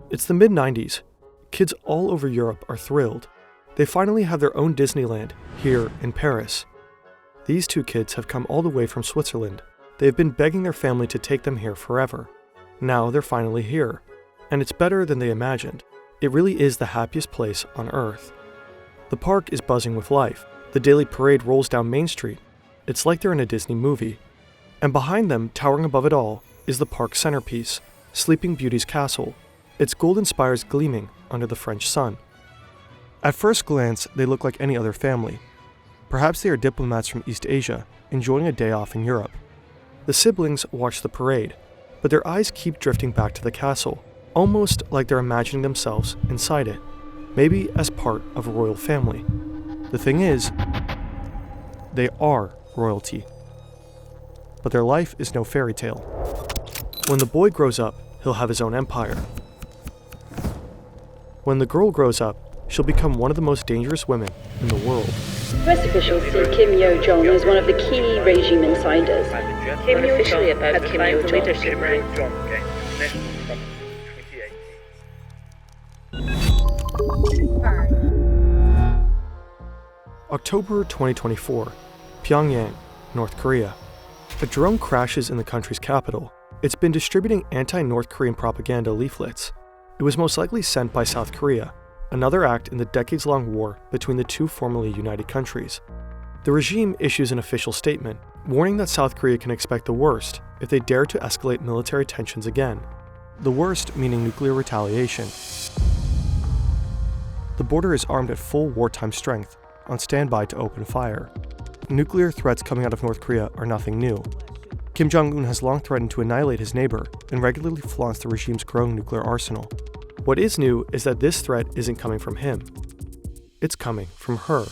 It's the mid-90s. Kids all over Europe are thrilled. They finally have their own Disneyland here in Paris. These two kids have come all the way from Switzerland. They have been begging their family to take them here forever. Now they're finally here. And it's better than they imagined. It really is the happiest place on Earth. The park is buzzing with life. The daily parade rolls down Main Street. It's like they're in a Disney movie. And behind them, towering above it all, is the park's centerpiece, Sleeping Beauty's castle, its golden spires gleaming under the French sun. At first glance, they look like any other family. Perhaps they are diplomats from East Asia, enjoying a day off in Europe. The siblings watch the parade, but their eyes keep drifting back to the castle, almost like they're imagining themselves inside it, maybe as part of a royal family. The thing is, they are royalty. But their life is no fairy tale. When the boy grows up, he'll have his own empire. When the girl grows up, she'll become one of the most dangerous women in the world. US officials see Kim Yo-jong as one of the key regime insiders. Kim officially about Kim Yo-jong leadership. October 2024, Pyongyang, North Korea. A drone crashes in the country's capital. It's been distributing anti-North Korean propaganda leaflets. It was most likely sent by South Korea, another act in the decades-long war between the two formerly united countries. The regime issues an official statement, warning that South Korea can expect the worst if they dare to escalate military tensions again. The worst meaning nuclear retaliation. The border is armed at full wartime strength, on standby to open fire. Nuclear threats coming out of North Korea are nothing new. Kim Jong-un has long threatened to annihilate his neighbor and regularly flaunts the regime's growing nuclear arsenal. What is new is that this threat isn't coming from him. It's coming from her.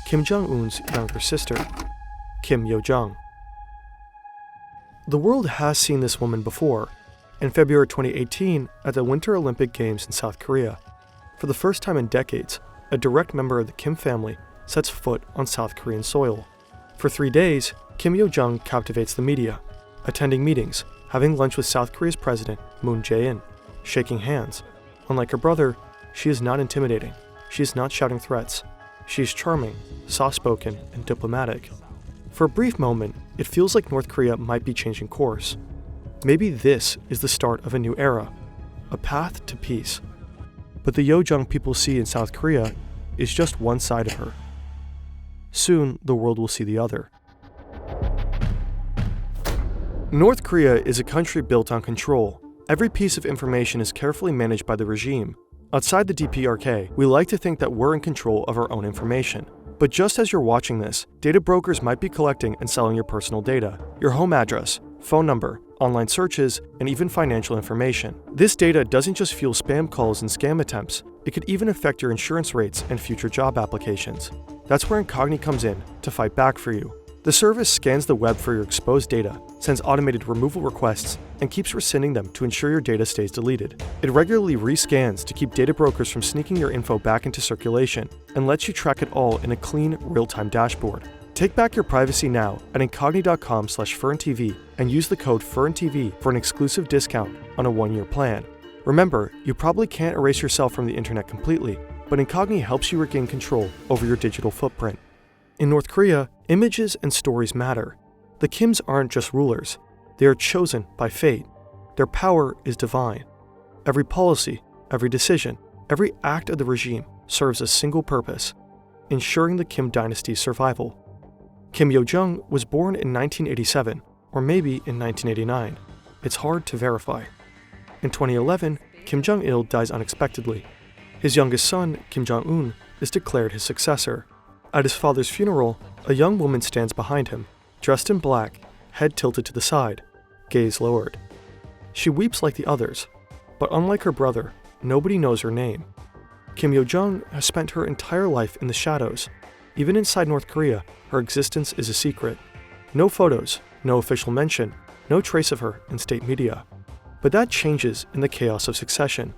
Kim Jong-un's younger sister, Kim Yo-jong. The world has seen this woman before. In February 2018, at the Winter Olympic Games in South Korea, for the first time in decades, a direct member of the Kim family sets foot on South Korean soil. For 3 days, Kim Yo-jong captivates the media, attending meetings, having lunch with South Korea's president, Moon Jae-in, shaking hands. Unlike her brother, she is not intimidating. She is not shouting threats. She is charming, soft-spoken, and diplomatic. For a brief moment, it feels like North Korea might be changing course. Maybe this is the start of a new era, a path to peace. But the Yo-jong people see in South Korea is just one side of her. Soon, the world will see the other. North Korea is a country built on control. Every piece of information is carefully managed by the regime. Outside the DPRK, we like to think that we're in control of our own information. But just as you're watching this, data brokers might be collecting and selling your personal data, your home address, phone number, online searches, and even financial information. This data doesn't just fuel spam calls and scam attempts, it could even affect your insurance rates and future job applications. That's where Agony comes in to fight back for you. The service scans the web for your exposed data, sends automated removal requests, and keeps rescinding them to ensure your data stays deleted. It regularly rescans to keep data brokers from sneaking your info back into circulation, and lets you track it all in a clean, real-time dashboard. Take back your privacy now at incogni.com/FernTV and use the code FernTV for an exclusive discount on a 1-year plan. Remember, you probably can't erase yourself from the internet completely, but Agony helps you regain control over your digital footprint. In North Korea, images and stories matter. The Kims aren't just rulers, they are chosen by fate. Their power is divine. Every policy, every decision, every act of the regime serves a single purpose: ensuring the Kim dynasty's survival. Kim Yo-jong was born in 1987, or maybe in 1989. It's hard to verify. In 2011, Kim Jong-il dies unexpectedly. His youngest son, Kim Jong-un, is declared his successor. At his father's funeral, a young woman stands behind him, dressed in black, head tilted to the side, gaze lowered. She weeps like the others, but unlike her brother, nobody knows her name. Kim Yo-jong has spent her entire life in the shadows. Even inside North Korea, her existence is a secret. No photos, no official mention, no trace of her in state media. But that changes in the chaos of succession.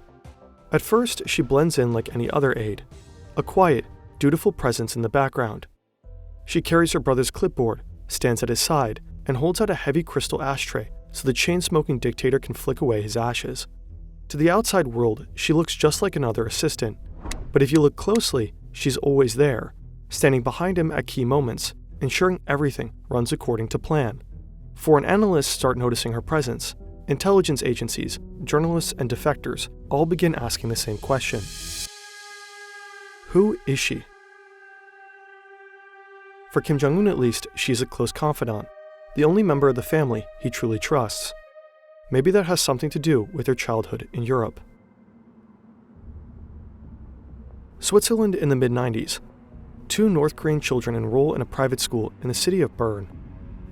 At first, she blends in like any other aide, a quiet, dutiful presence in the background. She carries her brother's clipboard, stands at his side, and holds out a heavy crystal ashtray so the chain-smoking dictator can flick away his ashes. To the outside world, she looks just like another assistant. But if you look closely, she's always there, standing behind him at key moments, ensuring everything runs according to plan. Foreign analysts start noticing her presence. Intelligence agencies, journalists, and defectors all begin asking the same question. Who is she? For Kim Jong-un at least, she's a close confidant, the only member of the family he truly trusts. Maybe that has something to do with her childhood in Europe. Switzerland in the mid-90s. 2 North Korean children enroll in a private school in the city of Bern.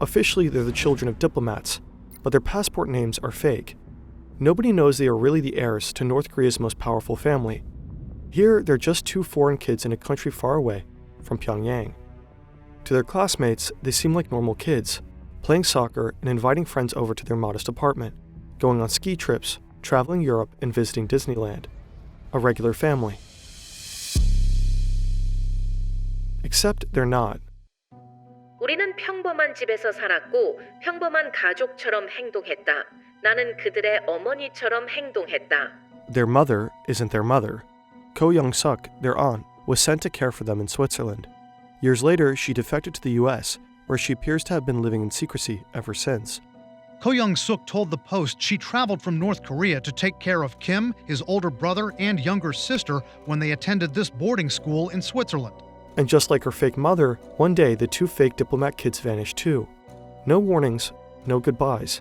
Officially, they're the children of diplomats, but their passport names are fake. Nobody knows they are really the heirs to North Korea's most powerful family. Here, they're just 2 foreign kids in a country far away from Pyongyang. To their classmates, they seem like normal kids, playing soccer and inviting friends over to their modest apartment, going on ski trips, traveling Europe, and visiting Disneyland. A regular family. Except they're not. 우리는 평범한 집에서 살았고 평범한 가족처럼 행동했다. 나는 그들의 어머니처럼 행동했다. Their mother isn't their mother. Ko Young-suk, their aunt, was sent to care for them in Switzerland. Years later, she defected to the US, where she appears to have been living in secrecy ever since. Ko Young-suk told the Post she traveled from North Korea to take care of Kim, his older brother, and younger sister when they attended this boarding school in Switzerland. And just like her fake mother, one day the 2 fake diplomat kids vanished too. No warnings, no goodbyes.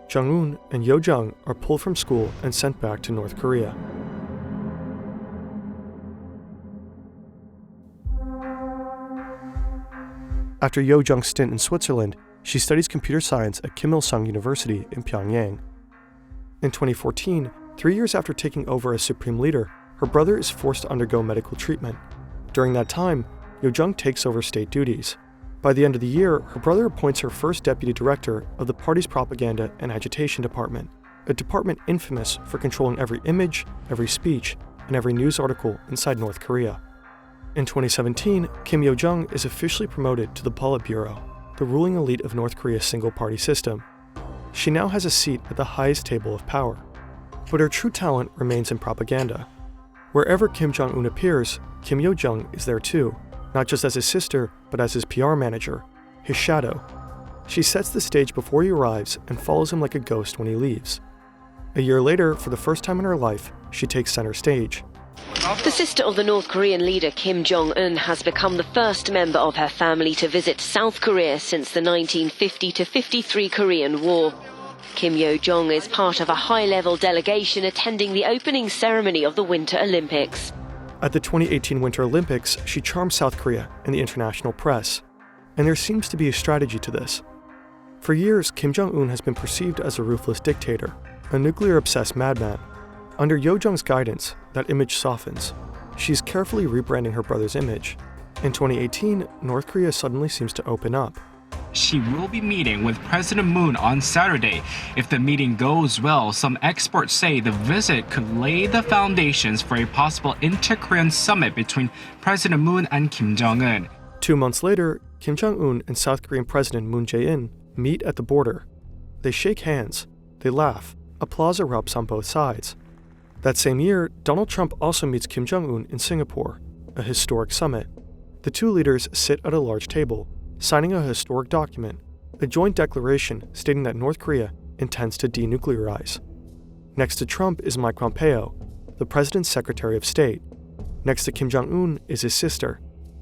Jong-un and Yo-jong are pulled from school and sent back to North Korea. After Yo-jong's stint in Switzerland, she studies computer science at Kim Il-sung University in Pyongyang. In 2014, 3 years after taking over as supreme leader, her brother is forced to undergo medical treatment. During that time, Yo-jong takes over state duties. By the end of the year, her brother appoints her first deputy director of the party's propaganda and agitation department, a department infamous for controlling every image, every speech, and every news article inside North Korea. In 2017, Kim Yo-jong is officially promoted to the Politburo, the ruling elite of North Korea's single-party system. She now has a seat at the highest table of power. But her true talent remains in propaganda. Wherever Kim Jong-un appears, Kim Yo-jong is there too, not just as his sister, but as his PR manager, his shadow. She sets the stage before he arrives and follows him like a ghost when he leaves. A year later, for the first time in her life, she takes center stage. The sister of the North Korean leader Kim Jong-un has become the first member of her family to visit South Korea since the 1950-53 Korean War. Kim Yo-jong is part of a high-level delegation attending the opening ceremony of the Winter Olympics. At the 2018 Winter Olympics, she charms South Korea and the international press. And there seems to be a strategy to this. For years, Kim Jong-un has been perceived as a ruthless dictator, a nuclear-obsessed madman. Under Yo-jong's guidance, that image softens. She's carefully rebranding her brother's image. In 2018, North Korea suddenly seems to open up. She will be meeting with President Moon on Saturday. If the meeting goes well, some experts say the visit could lay the foundations for a possible inter-Korean summit between President Moon and Kim Jong-un. 2 months later, Kim Jong-un and South Korean President Moon Jae-in meet at the border. They shake hands, they laugh, applause erupts on both sides. That same year, Donald Trump also meets Kim Jong-un in Singapore, a historic summit. The 2 leaders sit at a large table, signing a historic document, a joint declaration stating that North Korea intends to denuclearize. Next to Trump is Mike Pompeo, the president's Secretary of State. Next to Kim Jong-un is his sister.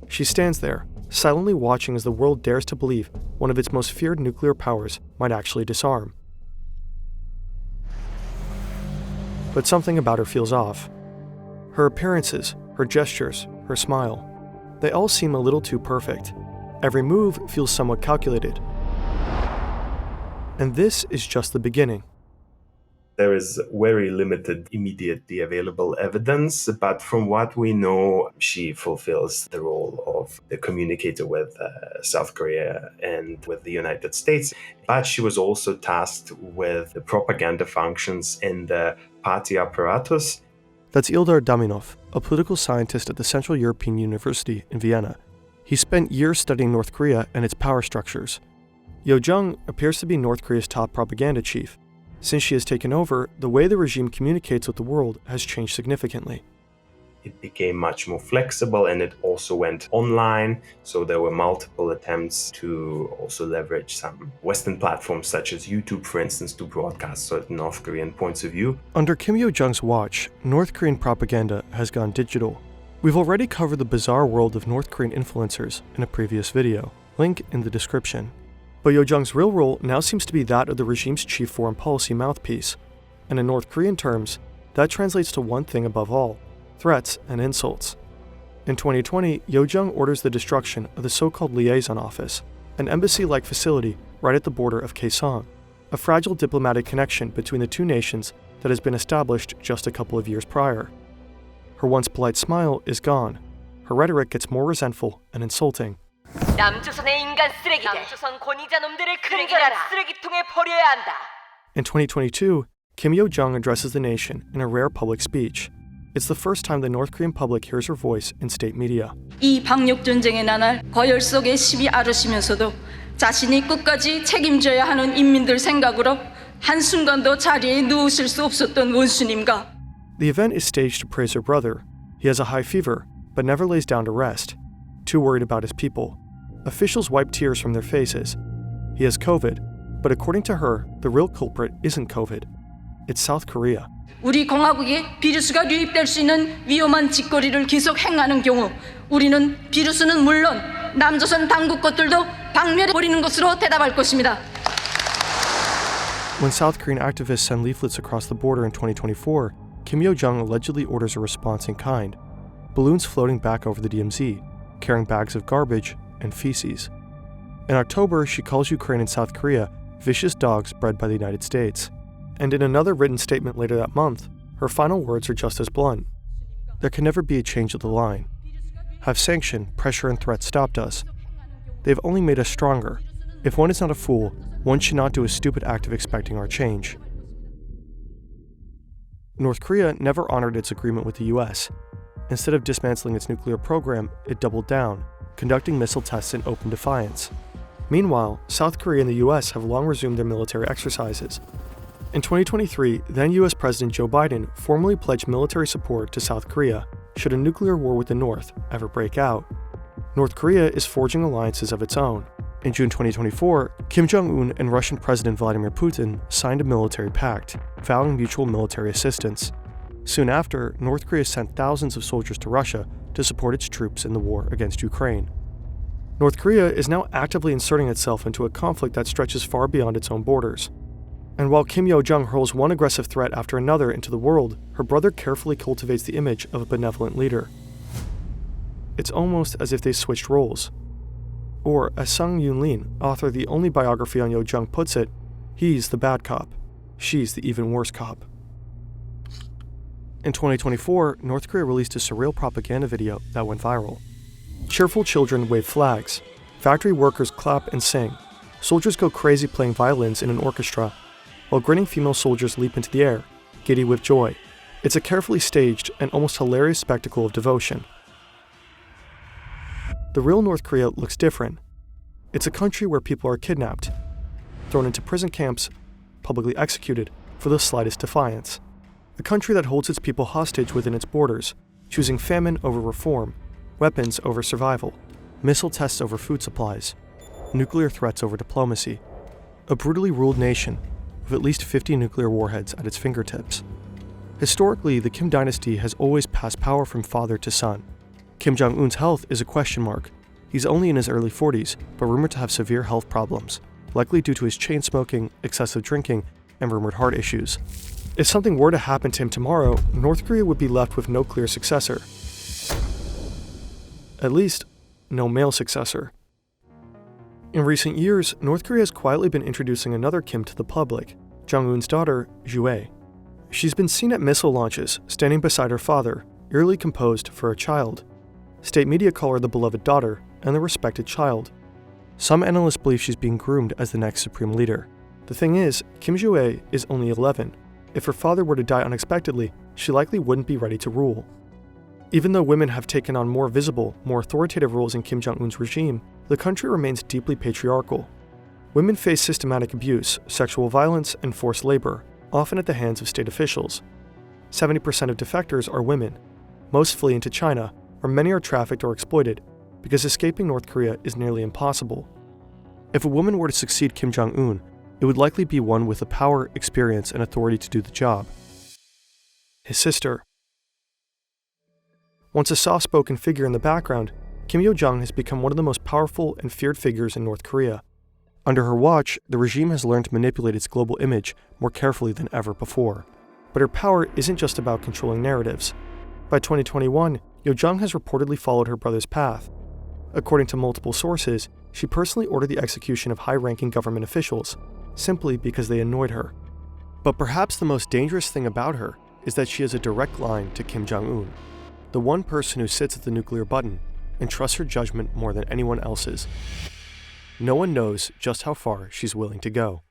She stands there, silently watching as the world dares to believe one of its most feared nuclear powers might actually disarm. But something about her feels off. Her appearances, her gestures, her smile, they all seem a little too perfect. Every move feels somewhat calculated. And this is just the beginning. There is very limited immediately available evidence, but from what we know, she fulfills the role of the communicator with South Korea and with the United States. But she was also tasked with the propaganda functions in the party apparatus. That's Ildar Daminov, a political scientist at the Central European University in Vienna. He spent years studying North Korea and its power structures. Yo-jong appears to be North Korea's top propaganda chief. Since she has taken over, the way the regime communicates with the world has changed significantly. It became much more flexible, and it also went online. So there were multiple attempts to also leverage some Western platforms such as YouTube, for instance, to broadcast certain North Korean points of view. Under Kim Yo-jong's watch, North Korean propaganda has gone digital. We've already covered the bizarre world of North Korean influencers in a previous video, link in the description. But Yo-jong's real role now seems to be that of the regime's chief foreign policy mouthpiece. And in North Korean terms, that translates to one thing above all: threats and insults. In 2020, Yo-jong orders the destruction of the so-called liaison office, an embassy-like facility right at the border of Kaesong, a fragile diplomatic connection between the two nations that has been established just a couple of years prior. Her once polite smile is gone. Her rhetoric gets more resentful and insulting. 남조선의 인간 쓰레기들, 남조선 권위자 놈들을 근절한 쓰레기통에 버려야 한다. In 2022, Kim Yo-jong addresses the nation in a rare public speech. It's the first time the North Korean public hears her voice in state media. 이 방역 전쟁의 나날 거열 속에 시비 앓으시면서도 자신이 끝까지 책임져야 하는 인민들 생각으로 한순간도 자리에 누우실 수 없었던 원수님과. The event is staged to praise her brother. He has a high fever, but never lays down to rest. Too worried about his people. Officials wipe tears from their faces. He has COVID, but according to her, the real culprit isn't COVID. It's South Korea. 우리 공화국에 비루스가 유입될 수 있는 위험한 짓거리를 계속 행하는 경우 우리는 비루스는 물론 남조선 당국 것들도 박멸해 버리는 것으로 대답할 것입니다. When South Korean activists send leaflets across the border in 2024, Kim Yo-jong allegedly orders a response in kind. Balloons floating back over the DMZ, carrying bags of garbage and feces. In October, she calls Ukraine and South Korea vicious dogs bred by the United States. And in another written statement later that month, her final words are just as blunt. There can never be a change of the line. Have sanction, pressure, and threats stopped us? They've only made us stronger. If one is not a fool, one should not do a stupid act of expecting our change. North Korea never honored its agreement with the US. Instead of dismantling its nuclear program, it doubled down, conducting missile tests in open defiance. Meanwhile, South Korea and the US have long resumed their military exercises. In 2023, then US President Joe Biden formally pledged military support to South Korea should a nuclear war with the North ever break out. North Korea is forging alliances of its own. In June 2024, Kim Jong-un and Russian President Vladimir Putin signed a military pact, vowing mutual military assistance. Soon after, North Korea sent thousands of soldiers to Russia to support its troops in the war against Ukraine. North Korea is now actively inserting itself into a conflict that stretches far beyond its own borders. And while Kim Yo-jong hurls one aggressive threat after another into the world, her brother carefully cultivates the image of a benevolent leader. It's almost as if they switched roles. Or, as Sung Yoon-lin, author of the only biography on Yo-jong, puts it, he's the bad cop, she's the even worse cop. In 2024, North Korea released a surreal propaganda video that went viral. Cheerful children wave flags, factory workers clap and sing, soldiers go crazy playing violins in an orchestra, while grinning female soldiers leap into the air, giddy with joy. It's a carefully staged and almost hilarious spectacle of devotion. The real North Korea looks different. It's a country where people are kidnapped, thrown into prison camps, publicly executed for the slightest defiance. A country that holds its people hostage within its borders, choosing famine over reform, weapons over survival, missile tests over food supplies, nuclear threats over diplomacy. A brutally ruled nation with at least 50 nuclear warheads at its fingertips. Historically, the Kim dynasty has always passed power from father to son. Kim Jong-un's health is a question mark. He's only in his early 40s, but rumored to have severe health problems, likely due to his chain smoking, excessive drinking, and rumored heart issues. If something were to happen to him tomorrow, North Korea would be left with no clear successor. At least, no male successor. In recent years, North Korea has quietly been introducing another Kim to the public, Jong-un's daughter, Jue. She's been seen at missile launches, standing beside her father, eerily composed for a child. State media call her the beloved daughter and the respected child. Some analysts believe she's being groomed as the next supreme leader. The thing is, Kim Jue is only 11. If her father were to die unexpectedly, she likely wouldn't be ready to rule. Even though women have taken on more visible, more authoritative roles in Kim Jong-un's regime, the country remains deeply patriarchal. Women face systematic abuse, sexual violence, and forced labor, often at the hands of state officials. 70% of defectors are women. Most flee into China, where many are trafficked or exploited, because escaping North Korea is nearly impossible. If a woman were to succeed Kim Jong-un, it would likely be one with the power, experience, and authority to do the job. His sister. Once a soft-spoken figure in the background, Kim Yo-jong has become one of the most powerful and feared figures in North Korea. Under her watch, the regime has learned to manipulate its global image more carefully than ever before. But her power isn't just about controlling narratives. By 2021, Yo-jong has reportedly followed her brother's path. According to multiple sources, she personally ordered the execution of high-ranking government officials, simply because they annoyed her. But perhaps the most dangerous thing about her is that she has a direct line to Kim Jong-un, the one person who sits at the nuclear button and trusts her judgment more than anyone else's. No one knows just how far she's willing to go.